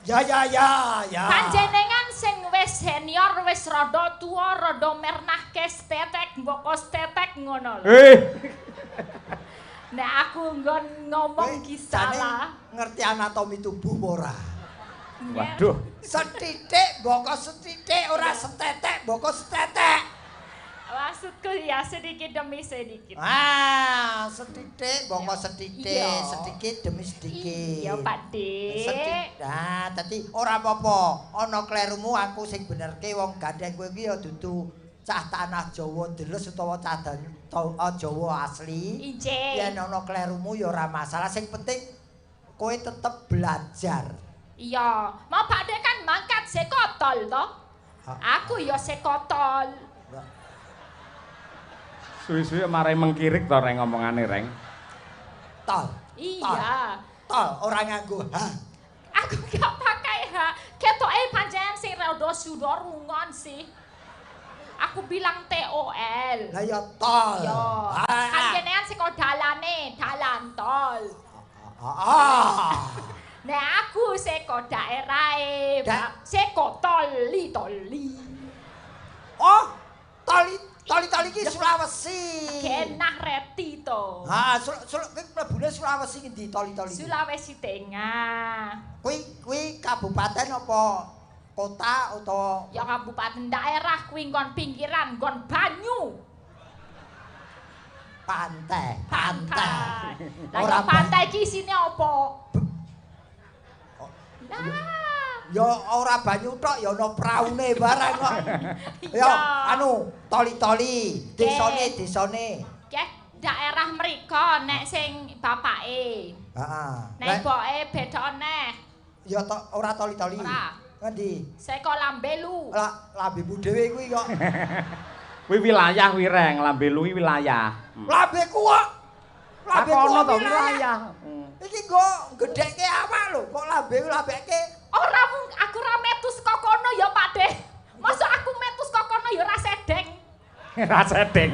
Ya. Panjenengan sing wis senior, wis rada tuwa, rada mernahke stetek, mboko stetek ngono lho. Nek aku nggon ngomong ki salah. Ngerti anatomi tubuh ora? Waduh. Setitik mboko setitik ora setetek mboko setetek. Maksudku ya sedikit demi sedikit. Setitik mboko setitik, sedikit demi sedikit. Iya, Pak Dik. Nah, dadi ora apa-apa. Ana klerumu aku sing benerke wong gandeng kowe iki ya dudu cah tanah Jawa deles utawa cah Jawa asli. Injih. Yen ana klerumu ya ora masalah, sing penting kowe tetep belajar. Iya, mau Pak Dik kan mangkat sekotol toh. Aku ya sekotol. Suwi-suwi marai mengkirik to reng ngomongane reng. Tol. Iya. Tol ora nganggo ha. Aku gak pakai ha. Ketoke panjenengan sing rada suda rungon sih. Aku bilang TOL. Lah ya tol. Yo. Panjenengan saka dalane, dalan tol. Nek aku saka daerahe, saka toli. Oh, toli iki Sulawesi. Genah reti to. Kuwi mlebune Sulawesi ngendi toli-toli? Sulawesi Tengah. Kuwi kabupaten apa kota utawa Ya kabupaten daerah kuwi nggon pinggiran, nggon banyu. Pantai. Lah ya pantai iki isine apa? Nah. Ya ora banyu tok ya ana praune barang kok. Ya anu toli-toli, desane. Nggih, daerah mriko nek sing bapake. Heeh. Nek ibuke beda neh. Ya ora toli-toli. Ora. Ngendi? Saka Lambelu. Lambemu dhewe kuwi kok. Kuwi wilayah kuwi reng, Lambelu kuwi wilayah. Lambeku kok. Ono to wilayah. Iki nggo gedhekke awak lho, kok lambeke. Ora aku ora metu saka kono ya, Pak Deh. Masa aku metu saka kono ya ora sedeng. Ra sedeng.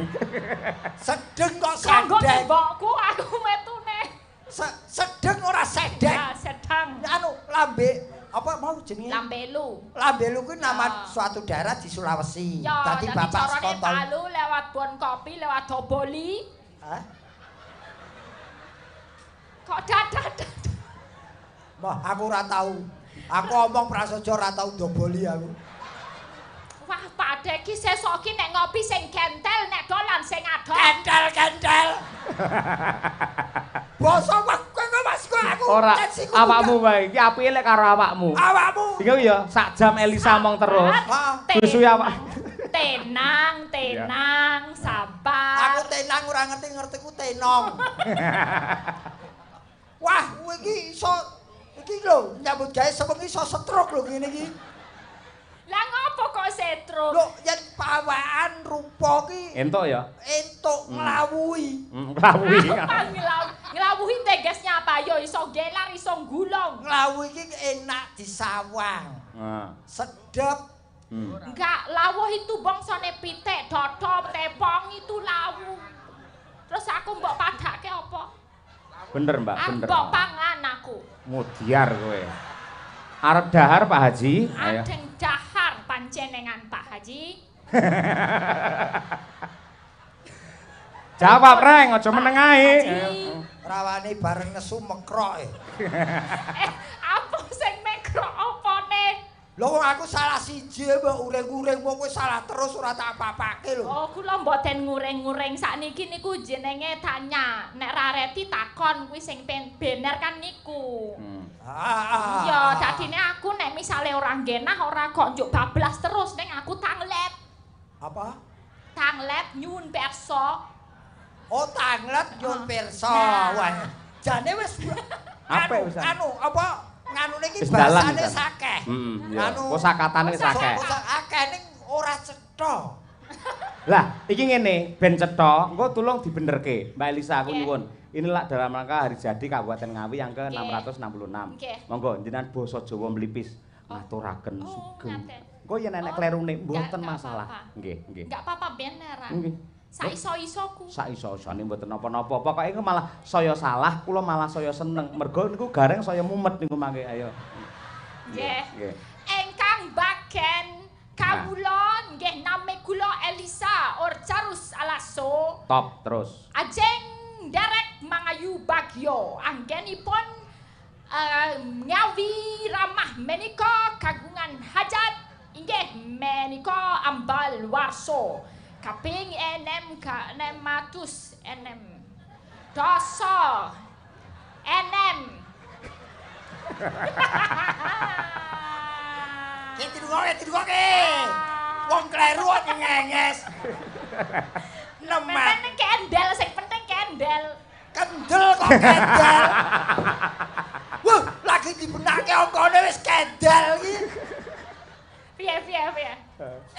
Sedeng kok Kanggo sedeng. mbokku aku metune. Sedeng ora sedeng. Ya, sedang. Anu lambe apa mau jenenge? Lambelu. Lambelu kuwi nama suatu daerah di Sulawesi. Ya, Dadi bapak carane sekontol. Palu lewat Bon Kopi, lewat Doboli. Hah? Kok dadak. Wah, aku ora tahu. Aku omong prasaja ora tau doboli aku. Wah, Pak Dek iki sesuk iki nek ngopi sing gentel, nek dolan sing adol. Kentel. Basa kowe Mas aku. Ora awakmu wae iki apike lek karo awakmu. Awakmu. Iki ya sak jam Elisa mong terus. Suwi awak. Tenang, sabar. Aku tenang ora ngerti-ngertiku tenong. Wah, kowe iki iso iki lho nyambut gawe sewengi iso stroke lho ngene iki. Lah ngopo kok setro? Lho, yen pawaan rupa ki Entuk ya. entuk nglawuhi. Nglawuhi. Nglawuhi tegesnya apa? Ya iso gelar, iso gulung. Nglawuhi iki enak disawang. Sedep. Enggak, lawuh itu bangsane pitik, dodol, tepong itu lawuh. Terus aku mbok padake apa? Bener, Mbak, bener. Mbok pangan aku. Mudiar kowe. Arep dahar Pak Haji? Ayo. Adeng dahar panjenengan Pak Haji. Jawab reng, aja meneng ae. Rawane bareng nesu mekroke. Apa sing mekrok opone? Lho wong aku salah siji mbok uring-uring wong kowe salah terus ora tak apa-apake lho. Oh, kula mboten nguring-nguring sakniki niku jenenge tanya. Nek rareti takon kuwi sing bener kan niku. Iya, dadine aku nek misale ora nggenah ora kok njuk bablas terus ning aku tanglet. Apa? Tanglet nyuwun perso. Oh, tanglet nyuwun pirsa. Wah, jane wis Apa wis? Anu, apa nganune iki Wis dalan, bahasane San. sakeh. Ya. Kosakatane wis akeh. Akeh ning ora cetha. Lah, iki ngene, ben cetha, engko tulung dibenerke. Mbak Elisa aku nyuwun. Inilah dalam rangka hari jadi Kabupaten Ngawi yang ke-666. Monggo jenengan basa Jawa mlipis ngaturaken sugeng. Engko yen enek klerune mboten masalah. Nggih, nggih. Enggak apa-apa beneran. Nggih. Saiso-isoku. Saiso-isone mboten napa-napa. Pokoke engko malah saya salah, kula malah saya seneng. Mergo niku gareng saya mumet niku mangke ayo. Nggih. Engkang baken kawula nggih nami kula Elisa Orcarus Alaso. Top terus. Ajeng derek mangayu bagyo anggenipun ngawi ramah menika kagungan hajat inggih menika ambal warso kaping enem ka 600 enem doso enem Tidungoke. Wong kleru ngenges. Nemat. penting kendel sing penting kendel. Kendel kok kendel. Wah, lagi dibenake angkane wis kendel iki. Piye.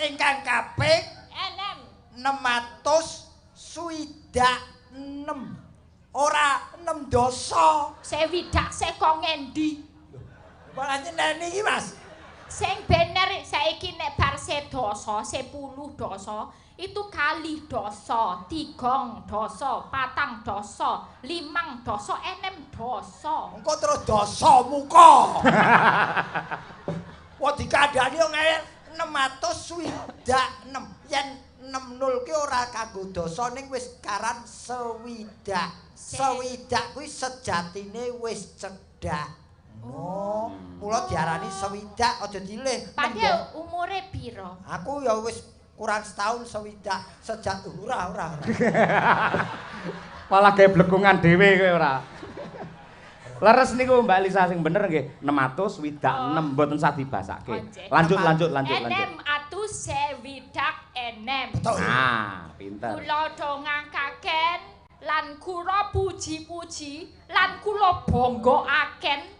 Ingkang kaping Enem 666. Ora 6 dosa. sewidak saka ngendi? Malah nyeneni iki, Mas. Sing bener saiki nek bar sedoso 10 dosa itu kali dosa, 3 dosa, 4 dosa, 5 dosa, 6 dosa. Engko terus dosa muka. Wah dikandani yo ngene 666. Yen 60 ki ora kanggo dosa ning wis karan sewidak. Sewidak kuwi sejatine wis cedhak. Oh, mula diarani sewidak aja dilih. Padahal umure piro? Aku ya wis kurang setahun sewidak sejak ora. Malah gawe blekungan dhewe kowe ora. Leres niku Mbak Lisa sing bener nggih 600 widak 6 mboten usah dibasake. Lanjut. Enem atus sewidak enem. Betul. Nah, pinter. Kula dongakaken lan kula puji-puji lan kula bangga-aken.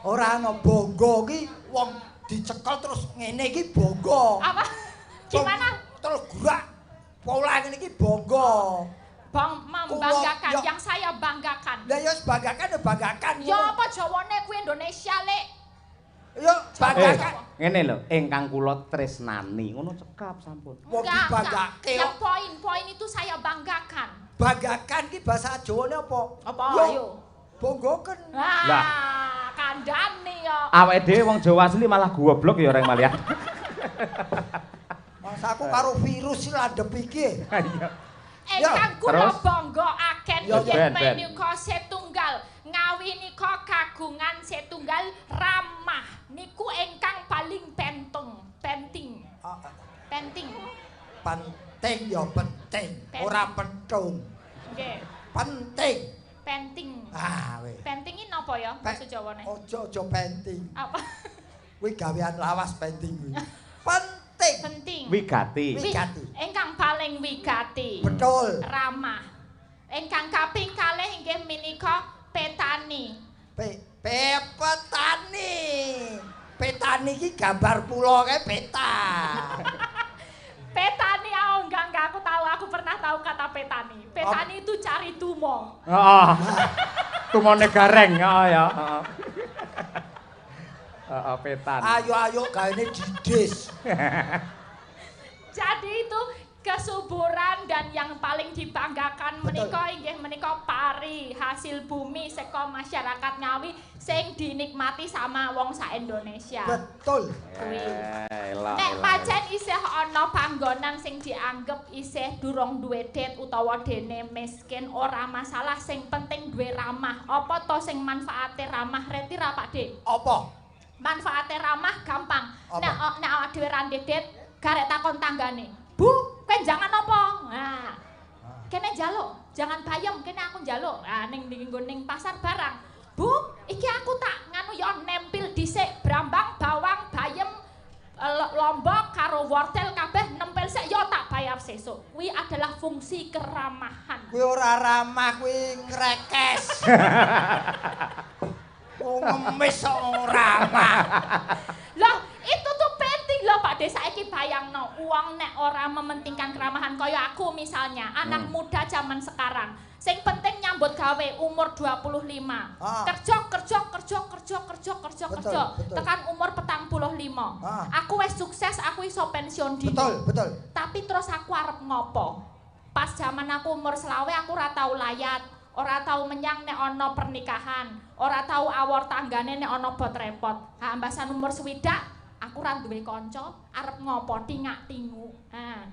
Ora ana bangga ki wong dicekel terus ngene iki bangga. Apa? Gimana? Terus gerak pola ngene iki bangga. Membanggakan yang saya banggakan. Lah ya banggakan. Ya apa Jawane kuwi Indonesia, Lek? Ya banggakan. Ngene lho, ingkang kula tresnani, ngono cekap sampun. Wong dibanggake. Yang poin-poin itu saya banggakan. Banggakan ki bahasa Jawane apa? Apa ayo? Banggaken. Lah, kandhane ya. Awake dhewe wong Jawa asli malah goblok ya Reng Malian. Mas aku karo virus landhep iki. Engkang kula bangga-aken yen Ben. menika setunggal ngawi nika kagungan setunggal ramah niku ingkang paling penting. Penting ya penting, ora pentung. Nggih. Penting. Ah weh. Penting iki napa ya basa Jawane? Ojo penting. Apa? Kuwi gawean lawas penting kuwi. Penting. Wigati. Ingkang paling wigati. Betul. Ramah. Ingkang kaping kalih inggih menika petani. Petani. Petani iki gambar pulo kae peta. Petani enggak aku pernah tahu kata petani. Petani itu cari tumo. Heeh. Tumone gareng, ya. Petan. Ayo gaene didis. Jadi itu kesuburan dan yang paling dibanggakan menika inggih menika pari hasil bumi saka masyarakat Ngawi sing dinikmati sama wong sak Indonesia. Betul. Nek pancen isih ana panggonan sing dianggep isih durung duwe det utawa dene miskin ora masalah sing penting duwe ramah. Apa to sing manfaate ramah reti ra Pak Dik? Apa? Manfaate ramah gampang. Nek awak dhewe ra det garek takon tanggane. Bu, kowe jangan apa? Nah. Kene njaluk, jangan bayem, kene aku njaluk. Ah ning ning pasar barang. Bu, iki aku tak nganu ya nempil dhisik brambang, bawang, bayem, lombok karo wortel kabeh nempel sik ya tak bayar sesuk. Kuwi adalah fungsi keramahan. Kuwi ora ramah, kuwi ngrekes. Ngemis kok ramah. Loh, itu tuh penting loh Pak Desa iki bayangno. Uang nek ora mementingkan keramahan kaya aku misalnya, anak muda zaman sekarang. Sing penting nyambut gawe umur 25. Kerja. Tekan umur 45. Aku wis sukses, aku iso pensiun dini. Betul. Tapi terus aku arep ngopo? Pas zaman aku umur selawe aku ora tau layat, ora tau menyang nek ana pernikahan. ora tau awor tanggane nek ana bot repot. Ha ambasan umur 60 aku ra duwe kanca arep ngopo tingak-tingu. Ha.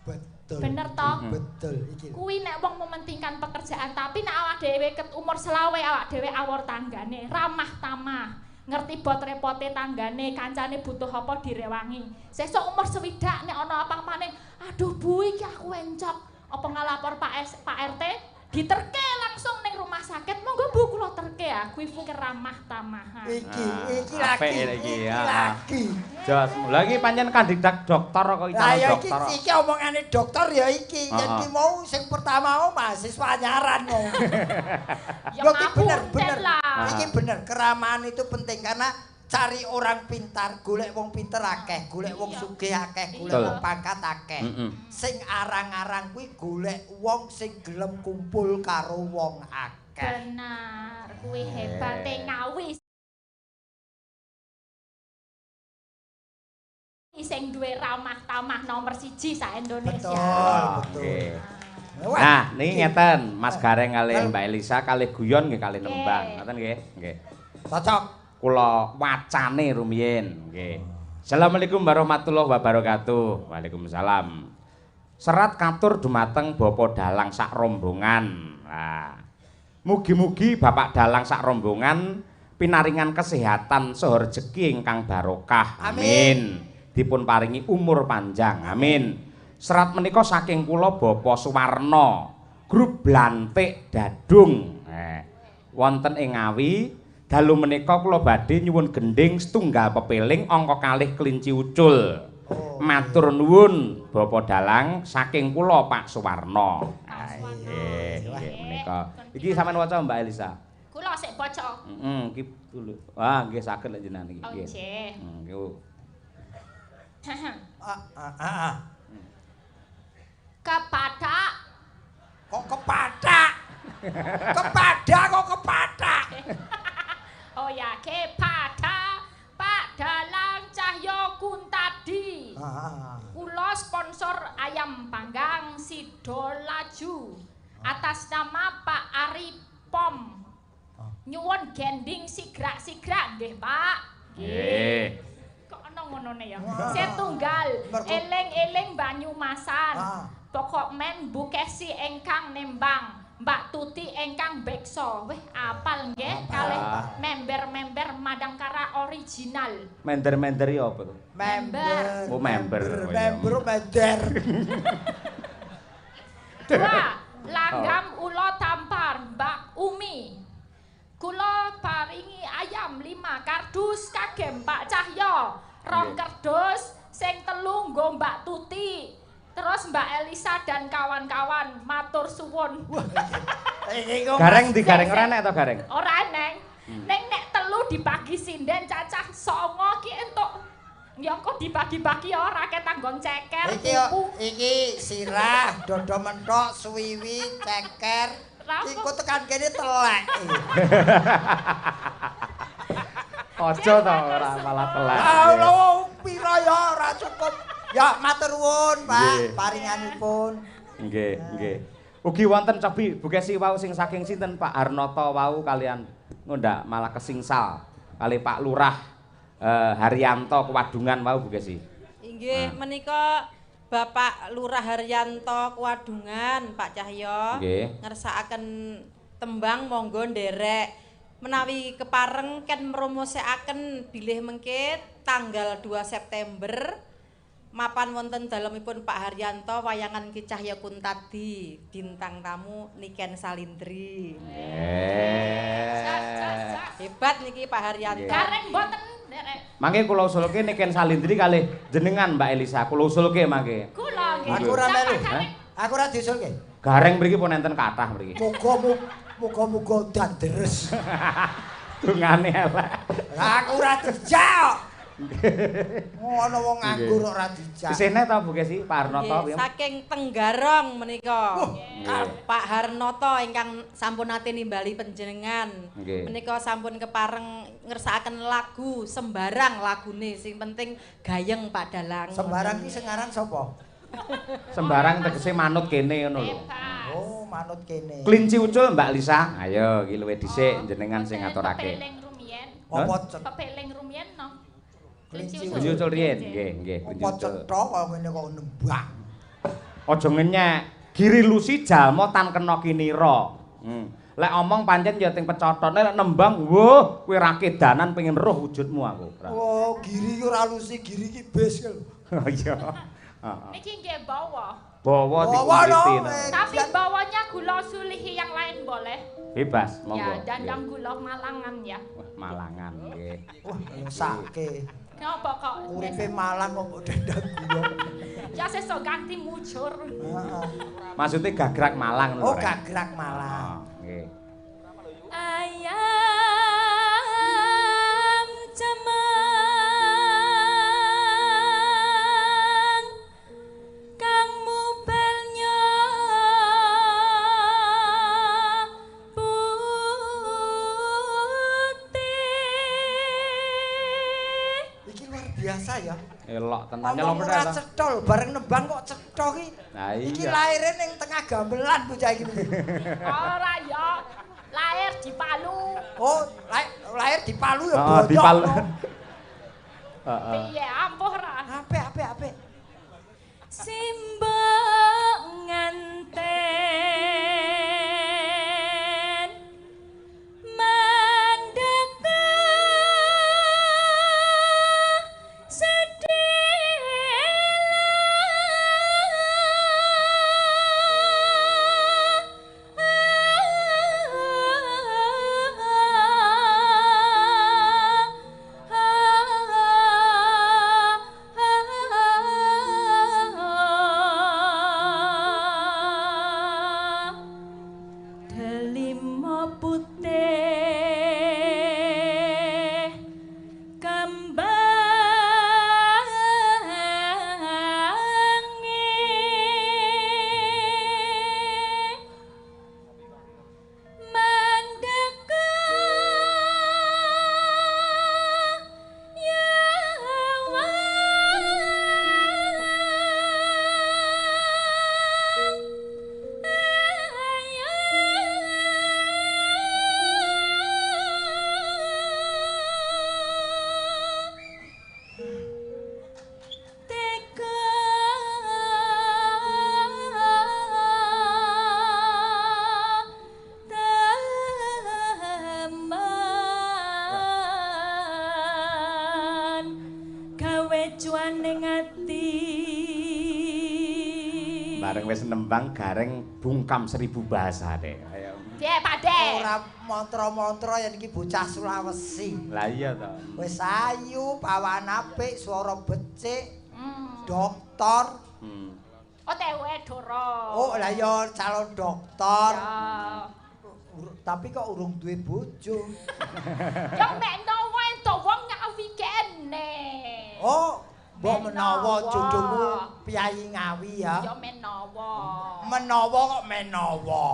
Betul. Bener toh? Betul iki. Kuwi nek wong mementingkan pekerjaan, tapi nek awak dhewe ket umur 20 awak dhewe awor tanggane, ramah tamah. Ngerti bot repote tanggane, kancane butuh apa direwangi. Sesuk umur 60 nek ana apa-apane, aduh Bu iki aku encok. Apa ngalapor Pak RT? Diterke langsung ning rumah sakit. Monggo Bu kula terke ya. Kuwi fikir ramah tamahan. Iki lagi. Jos, lagi pancen kandidat dokter kok calon dokter. Iki omongane dokter ya iki. Jadi mau sing pertama mau mahasiswa anyaran mau. Ya bener. lah. Iki bener, keramahan itu penting karena cari orang pintar, golek wong pinter akeh, golek wong sugih akeh, golek wong pangkat akeh. Sing arang-arang kuwi golek wong sing gelem kumpul karo wong akeh. Benar, kuwi hebate Ngawi. Sing duwe ramah tamah nomor 1 sak Indonesia. Betul. Nah, niki ngeten, Mas Gareng kalih Mbak Elisa kalih guyon nggih kalih nembang. Ngoten nggih? Nggih. Cocok. Kula wacane rumiyin nggih. Assalamualaikum warahmatullahi wabarakatuh. Waalaikumsalam. Serat katur dumateng Bapak Dalang sak rombongan. Nah, mugi-mugi Bapak Dalang sak rombongan pinaringan kesehatan saha rejeki ingkang barokah. Amin. Dipun paringi umur panjang. Amin. Serat menika saking kula Bapak Suwarno, grup Blantik Dadung. Wonten ing Ngawi. Dalu menika kula badhe nyuwun gending setunggal pepeling angka kalih kelinci ucul. Matur nuwun Bapak Dalang saking kula Pak Suwarno. Nggih, menika. Iki sampean waca Mbak Elisa. Kula sik baca. Iki dulu. Wah, nggih saged lek jenengan iki. Nggih. Nggih. Kepada kok kepada kok kepada. Oh ya, kepada Pak Dalang Cahyo Kuntadi. Kula sponsor ayam panggang Sidolaju atas nama Pak Ari Pom. Nyuwun gending sigrak-sigrak nggih, Pak. Nggih. Kok ana ngonone ya. Setunggal eling-eling Banyumasan. Pokok men Bu Kesi engkang nembang. Mbak Tuti engkang bekso. Weh apal nggih kalih member-member Madangkara original. Member ya apa tuh? Member. Oh, member. Member. 2. Langgam Ulo Tampar Mbak Umi. Kula paringi ayam 5 kardus kagem Pak Cahyo. 2 kardus sing 3 nggo Mbak Tuti. Terus Mbak Elisa dan kawan-kawan matur suwun. Gareng di gareng ora nek to gareng? Ora neng. Neng nek 3 dibagi sinden cacah 9 ki entuk. Ya kok dibagi-bagi ora ketanggon ceker. Iki sirah, dodo menthok, suwiwi, ceker. Iku tekan kene telek. Aja to ora malah telek. Lho pira ya ora cukup. Ya matur nuwun, Pak, paringanipun. Nggih. Ugi wonten cobi bukesi wau sing saking sinten Pak Harnoto wau kalian ngondak malah kesingsal kali Pak Lurah Haryanto Kewadungan wau bukesi. Inggih, menika Bapak Lurah Haryanto Kewadungan, Pak Cahyo. Nggih. Ngersakaken tembang monggo nderek. Menawi kepareng ken mromosekaken bilih mengke tanggal 2 September mapan wonten dalemipun Pak Haryanto wayangan Ki Cahya Kuntadi bintang tamu Niken Salindri. Hebat niki Pak Haryanto. Gareng mboten nderek. Mangke kula usulke Niken Salindri kalih jenengan Mbak Elisa kula usulke mangke. Kula nggih. Aku ora melu. Aku ora diusulke. Gareng mriki pun enten kathah mriki. Muga-muga dandres. Dungane elek. Aku ora dijak. Ngono wong nganggur ora dijak. Kesene ta Bu Kesi Pak Harnoto piye? Saking Tenggarong menika. Pak Harnoto ingkang sampun nate nimbali panjenengan. Menika sampun kepareng ngersakaken lagu sembarang lagune sing penting gayeng Pak Dalang. Sembarang ki sing aran sapa? Sembarang tegese manut kene ngono lho. Oh, manut kene. Kelinci ucul Mbak Lisa. Ayo iki luwih dhisik jenengan sing ngaturake. Apa pepeling rumiyin no. Kelinci ucul riyen. Nggih, kelinci apa ucul. cetha kok ngene kok nembang. Aja ngenyek. Giri lusi jalma tan kena kinira. Lek omong pancen ya ting pecotone lek nembang, wuh, kowe ra kedanan pengen roh wujudmu aku. Oh, giri iki ora lusi, giri iki bes lho. Iya. Niki nggih bawa. Bawa dikuliti. Tapi bawanya gula sulihi yang lain boleh. Bebas, monggo. Ya, dandang gula Malangan ya. Wah, Malangan nggih. Wah, sake. Napa kok? Uripe Malang kok dandang gula. Ya sesuk ganti mujur. Heeh. Maksudnya gagrak Malang lho. Oh, gagrak Malang. Nggih. Ayam cemang kang mubelnya putih. Iki luar biasa ya. Elok tenan nyelok ora cetha lho, bareng nembang kok cetha iki. Nah, iya. Iki laire ning tengah gamelan bocah iki. Ora ya. Lahir di Palu. Oh, lahir di Palu ya bocah. Di Palu. Piye ampuh ra? Apik. Simbok nganten mandeka Wis nembang gareng bungkam 1000 bahasa deh. Ayo. Piye, Pakde? Ora mantra-mantra yen iki bocah Sulawesi. Lah iya to. Wis ayu, pawan apik, swara becik. Dokter. Oh, tewe Doro. Oh, lah ya calon dokter. Ya. Tapi kok urung duwe bojo. Ya mek nowo entuk wong ngawi kene. Oh, mbok menawa jodohmu Piyayi Ngawi ya. Ya menawa. Menawa kok menawa.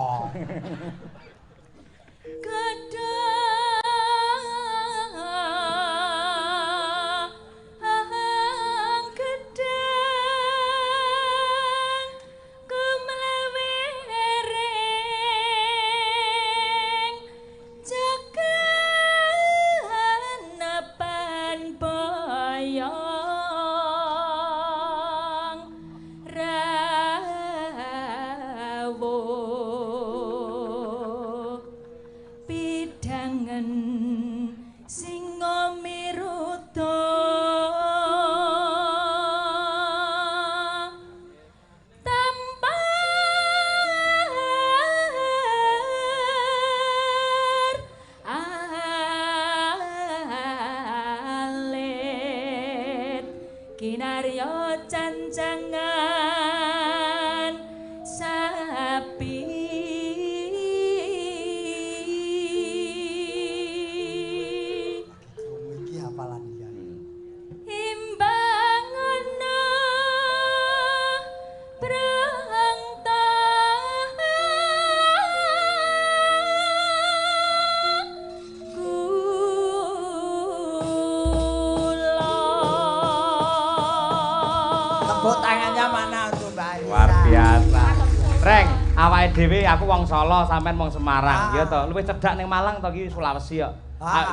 awake dhewe aku wong Solo, sampean wong Semarang. Ya to, luwih cedhak ning Malang to iki Sulawesi kok.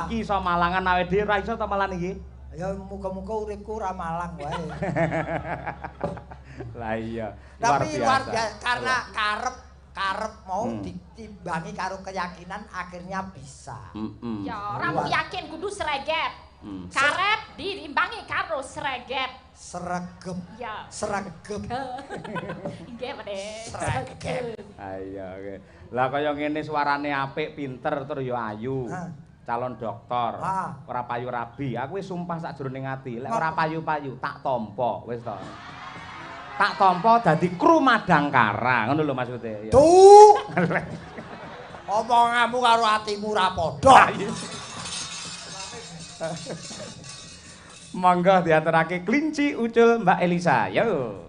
Iki iso Malangan awake dhewe ra iso to malan iki. Ya muga-muga uripku ra Malang wae. Lah iya. Tapi luar biasa karena karep mau ditimbangi karo keyakinan akhirnya bisa. Ya ora yakin kudu sreget. Karep diimbangi karo sreget. Sregep. Ya. Sregep. Nggih, Pak. Sregep. Ayo, oke. Lah kaya ngene suarane apik, pinter tur ya ayu. Calon dokter. Ora payu rabi. Aku wis sumpah sakjroning ati, lek ora payu-payu tak tampa, wis to. Tak tampa dadi kru Madangkara, ngono lho maksude. Tuh. Omonganmu karo atimu ra padha. Monggo diaturake Klinci Ucul Mbak Elisa. Yo.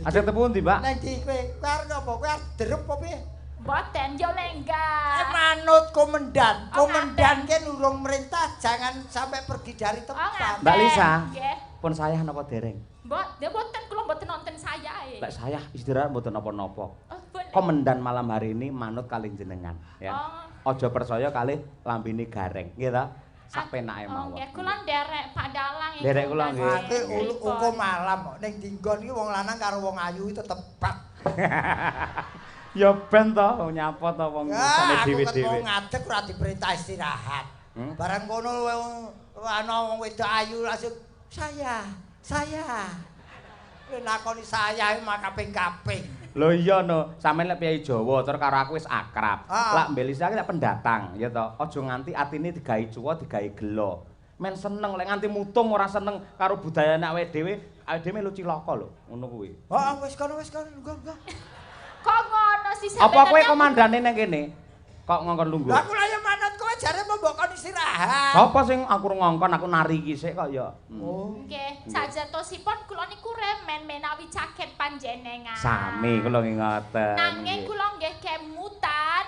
Ada telepon ndi, Mbak? Nang ndi kowe? Kowe arep napa? Kowe arep derep apa piye? Mboten yo lenggah. Manut komandan. Komandan ki nurung merintah jangan sampai pergi dari tempat. Mbak Lisa. Pun saya napa dereng? Mboten kula mboten nonton sayae. Lek saya istirahat mboten napa-napa. Komandan malam hari ini manut kalih jenengan, ya. Aja percaya kalih lambene gareng, nggih ta? Sak penake mawon. Nggih, kula nderek Pak Dalang. Nderek kula nggih. Uko malam kok ning dinggon iki wong lanang karo wong ayu iki tetep bak. Ya ben to nyapa to wong sane dhewe-dhewe. Wong ngadeg ora diperintah istirahat. Barang kono ana wong wedok ayu langsung saya. Nakoni saya iki mak kaping-kaping. Lho iya no, sampeyan lek piyai Jawa terus karo aku wis akrab. Lak Mbelisa iki lek pendatang ya to. Aja nganti atine digawe cuwa, digawe gelo. Men seneng lek nganti mutung ora seneng karo budayane awake dhewe melu cilaka lho, ngono kuwi. Heeh, wis kono, enggak. Kok ngono sih sampeyan? Apa kowe komandane nang kene? Kok ngongkon lungguh? Lah aku lha manut kowe jare mbok kon istirahat. Apa sing aku ngongkon aku nari iki sik kok ya. Oh. Nggih, sajatosipun kula niku remen menawi caket panjenengan. Sami kula ngoten. Nanging kula nggih kemutan.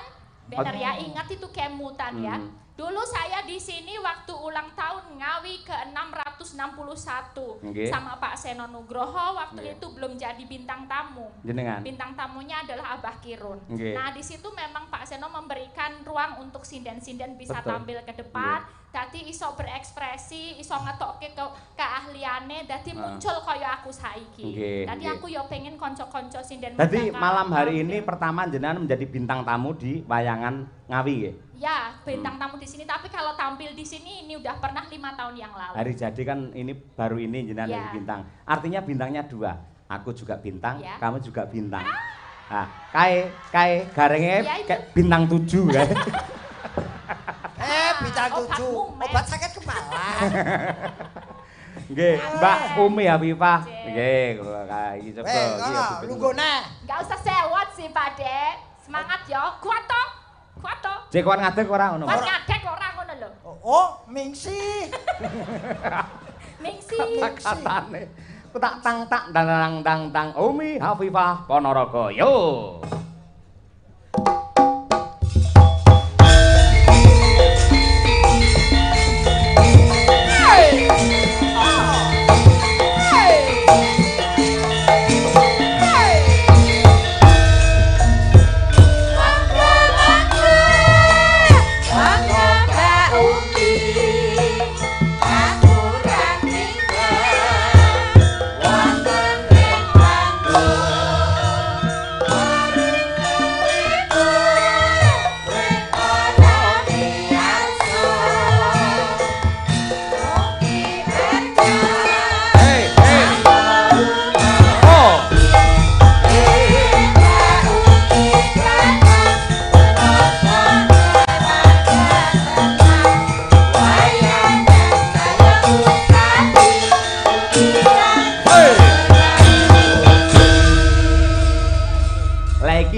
Bener ya, ingat itu kemutan ya. Dulu saya di sini waktu ulang tahun Ngawi ke-661 sama Pak Seno Nugroho waktu itu belum jadi bintang tamu. Jenengan. Bintang tamunya adalah Abah Kirun. Nah, di situ memang Pak Seno memberikan ruang untuk sinden-sinden bisa tampil ke depan. Dadi iso berekspresi, iso ngetokke keahliane, dadi muncul kaya aku saiki. Dadi aku yo pengen kanca-kanca sinden. Dadi malam hari ini pertama jenengan menjadi bintang tamu di wayangan Ngawi nggih. Ya, bintang tamu di sini. Tapi kalau tampil di sini ini udah pernah 5 tahun yang lalu. Hari jadi kan ini baru ini jenengan jadi bintang. Artinya bintangnya 2. Aku juga bintang, kamu juga bintang. Nah, kae garenge kayak bintang 7 ya. Bintang 7. Obat sakit kepala. Nggih, Mbak Umi Habibah. Nggih, kula kae iki coba. Lunggone. Enggak usah sewot sih, Pak Dek. Semangat ya. Kuat toh? Kuat toh? Cek kuat ngadeg ora ngono. Kuat ngadeg ora ngono lho. Oh, mingsi. Mingsi. Katane. Ku tak tang Umi Habibah Ponorogo. Yo.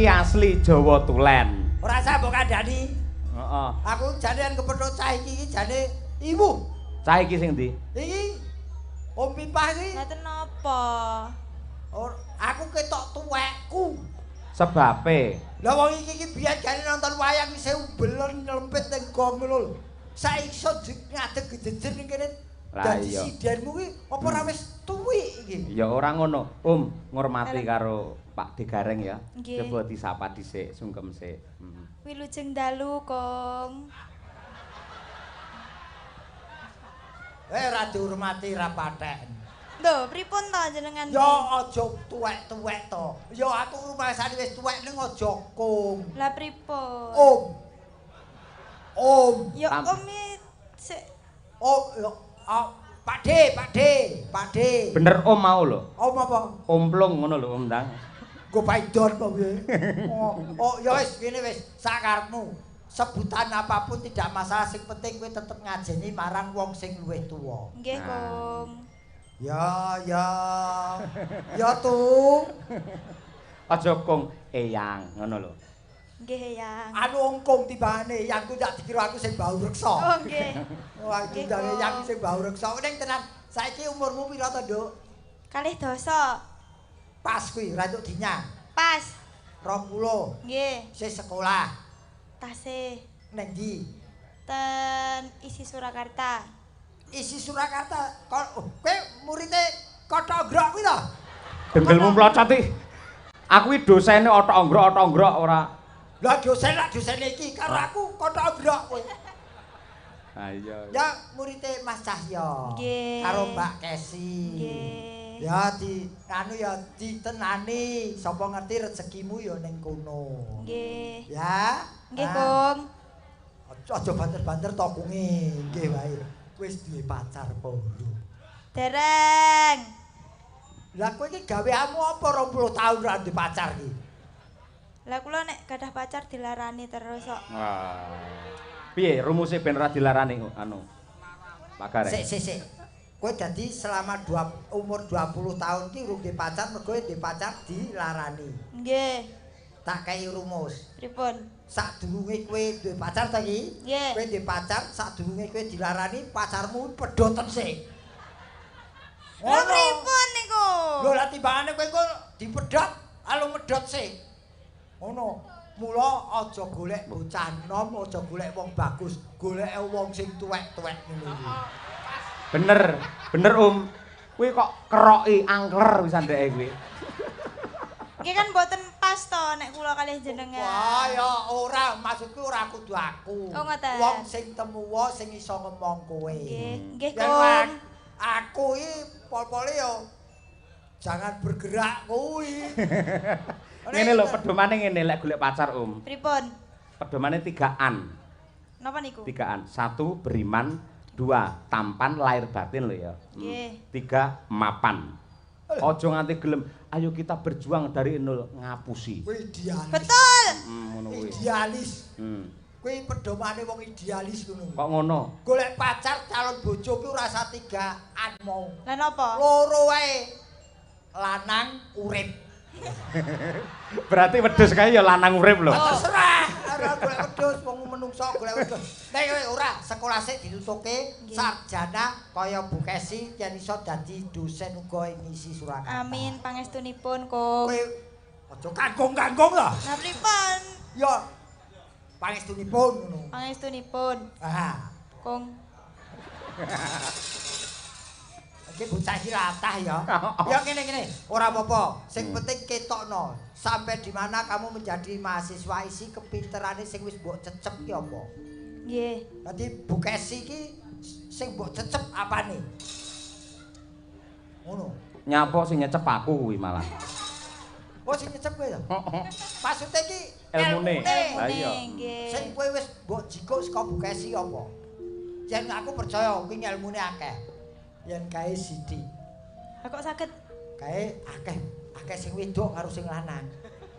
Asli Jawa Tulen. Ora usah mbok kandhani. Heeh. Aku janean kepethuk cah iki jane ibu. Cah iki sing ndi? Iki Om Pipah iki. Ngaten napa? Aku ketok tuwekku. Sebabe. Lah wong iki biyen jane nonton wayang isih ubelen nyelempit ning gong lho. Saiki iso ngadeg gejejer ning kene. Dadi sidenmu kuwi apa ora wis tuwik iki? Ya ora ngono. Ngurmati karo Pak Digareng ya. Coba disapa dhisik, sungkem sik. Wilujeng dalu, Kong. Ora dihormati ra patek. Lho, pripun to jenengan? Ya aja tuwek-tuwek to. Ya aku rumasane wis tuwek ning aja Kong. Lah pripun? Om. Ya Om sik. Oh, Pak De. Bener Om mau lho. Om apa? Omplung ngono lho Om Dang. Go paidon kok piye. Oh, ya wis ngene wis sakarepmu. Sebutan apapun tidak masalah, sing penting kowe tetep ngajeni marang wong sing luwih tuwa. Nggih, Kong. Ya tuh. Aja Kong eyang ngono lho. Nggih, Yang. Anu ongkong timbangane yang ku tak dikira aku sing bau reksa. Oh, nggih. Wah, timbangane yang sing bau reksa. Ning tenan, saiki umurmu pira to, Nduk? 2 Pas kuwi, ora entuk dinyang. Pas. 20. Nggih. Sing sekolah. Tasih. Ning ndi? Ten isi Surakarta. Isi Surakarta. Kowe muridé Kota Ogrok kuwi to? Dengkelmu mlocot iki. Aku iki dosene otok-ogrok ora. Lah dosen iki karo aku Kota Ogrok kowe. Ha iya. Ya muridé Mas Cahyo. Nggih. Karo Mbak Kesi. Nggih. Ya ditenani sapa ngerti rezekimu ya ning kono. Nggih. Ya. Nggih, Kong. Aja banter-banter to kunge. Nggih wae. Wis duwe pacar apa urung? Dereng. Lah kowe iki gaweanmu apa 20 taun ra ndek pacar iki? Lah kula nek gadah pacar dilarani terus kok. Piye rumuse ben ora dilarani anu? Pak Gareng. Sik. Kowe dadi selama umur 20 tahun ki urung ndek pacar mergo ndek pacar dilarani. Nggih. Tak kei rumus. Pripun? Sadurunge kowe duwe pacar ta iki? Nggih. Kowe ndek pacar sadurunge kowe dilarani pacarmu pedoten sik. Lha pripun niku? Lho lah timbangane kowe engko dipedhot, alung medhot sik. Ngono. Mula aja golek bocah nom, aja golek wong bagus, golek wong sing tuwek-tuwek ngono iki. Bener Kuwi kok keroki angler wisan ndeke kuwi. Iki kan mboten pas to nek kula kalih jenengan. Wah, ya ora, maksudku ora kudu aku. Oh, ngoten. Wong sing temuwa sing iso ngomong kowe. Nggih, Yen Kong. Aku iki pol-pole yo jangan bergerak kuwi. Ngene lho pedomane ngene lek golek pacar, Pripun? Pedomane 3-an. Napa niku? 3-an. 1 beriman, 2 tampan lahir batin lho ya. Nggih. 3 mapan. Ojo nganti gelem, ayo kita berjuang dari nol ngapusi. Kuwi idealis. Betul. Ngono kuwi. Idealis. Kuwi pedomane wong idealis ngono. Kok ngono? Golek pacar calon bojo ki ora usah 3-an mau. Lah napa? Loro wae. Lanang urip. Berarti wedhus kae ya lanang urip lho. Terserah. Ora golek wedhus wong menungso golek wedhus. Nek kowe ora sekolah sik ditutuke sarjana kaya Bu Kesi yen iso dadi dosen uga ngisi Surakarta. Amin pangestunipun, Kong. Kowe aja kanggung-kanggung lho. Nah pripun? Ya pangestunipun ngono. Pangestunipun, Ah. Kong. Iki bocah iki latah ya. Ya ngene-ngene, ora apa-apa. Sing penting ketokno. Sampai di mana kamu menjadi mahasiswa isi kepinterane sing wis mbok cecep ki apa? Nggih. Dadi Bu Kesi iki sing mbok cecep apane? Ngono. Nyapa sing nyecep aku kuwi malah. Oh sing nyecep kowe ya? Maksudnya iki Elmune. Lah iya. Nggih. sing kowe wis mbok jikuk saka Bu Kesi apa? Yen aku percaya kuwi ilmune akeh. Yen kae sithik. Lah kok saged? Kae akeh sing wedok karo sing lanang.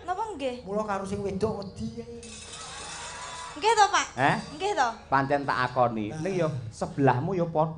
Napa nggih? Mula karo sing wedok wedi ae. Nggih to, Pak? Heh? Nggih to? Pancen tak akoni, ning ya sebelahmu ya padha